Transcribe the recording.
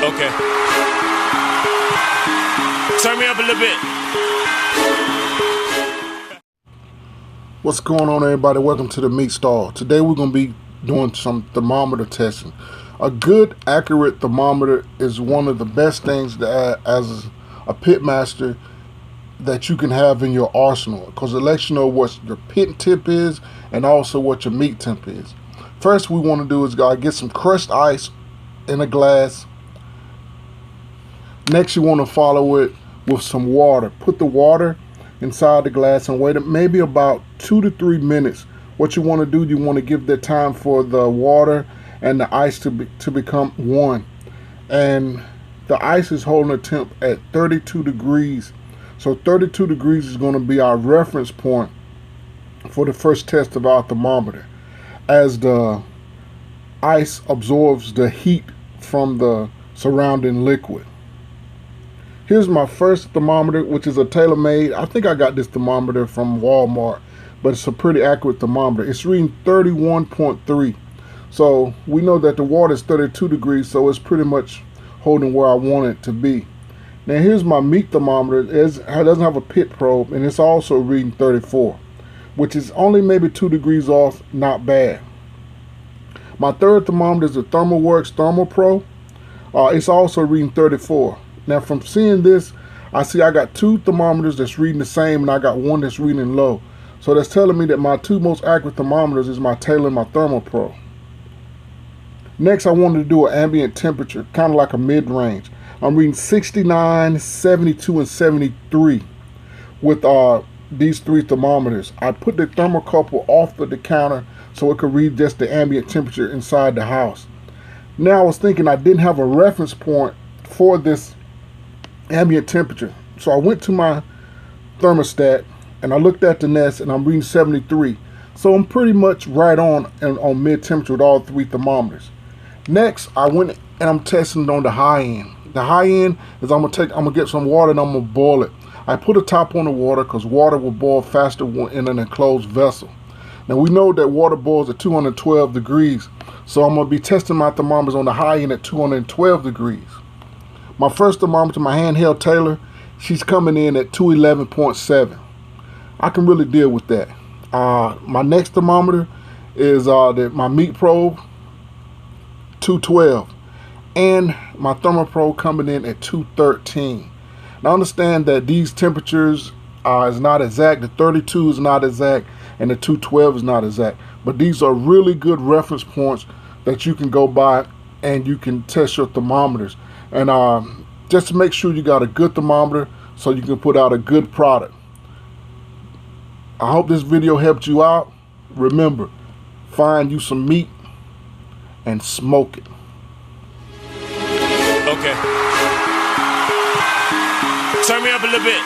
Okay. Turn me up a little bit. What's going on, everybody? Welcome to the meat stall. Today we're going to be doing some thermometer testing. A good, accurate thermometer is one of the best things that, as a pit master, that you can have in your arsenal, because it lets you know what your pit temp is and also what your meat temp is. First, we want to do is get some crushed ice in a glass. Next, you want to follow it with some water. Put the water inside the glass and wait maybe about 2 to 3 minutes. What you want to do, you want to give that time for the water and the ice to become one. And the ice is holding a temp at 32 degrees. So 32 degrees is going to be our reference point for the first test of our thermometer, as the ice absorbs the heat from the surrounding liquid. Here's my first thermometer, which is a tailor-made. I think I got this thermometer from Walmart, but it's a pretty accurate thermometer. It's reading 31.3. So we know that the water is 32 degrees, so it's pretty much holding where I want it to be. Now here's my meat thermometer. It doesn't have a pit probe, and it's also reading 34, which is only maybe 2 degrees off, not bad. My third thermometer is the ThermoWorks Thermal Pro. It's also reading 34. Now from seeing this, I see I got 2 thermometers that's reading the same, and I got one that's reading low. So that's telling me that my 2 most accurate thermometers is my Taylor and my Thermal Pro. Next, I wanted to do an ambient temperature, kind of like a mid-range. I'm reading 69, 72, and 73 with these 3 thermometers. I put the thermocouple off of the counter so it could read just the ambient temperature inside the house. Now I was thinking I didn't have a reference point for this ambient temperature. So I went to my thermostat and I looked at the nest, and I'm reading 73. So I'm pretty much right on mid temperature with all 3 thermometers. Next, I went and I'm testing on the high end. The high end is I'm gonna get some water and I'm gonna boil it. I put a top on the water because water will boil faster in an enclosed vessel. Now we know that water boils at 212 degrees, so I'm gonna be testing my thermometers on the high end at 212 degrees. My first thermometer, my handheld Taylor, she's coming in at 211.7. I can really deal with that. My next thermometer is my meat probe, 212. And my Thermal Pro coming in at 213. Now understand that these temperatures is not exact. The 32 is not exact, and the 212 is not exact. But these are really good reference points that you can go by and you can test your thermometers. And just to make sure you got a good thermometer so you can put out a good product. I hope this video helped you out. Remember, find you some meat and smoke it. Okay. Turn me up a little bit.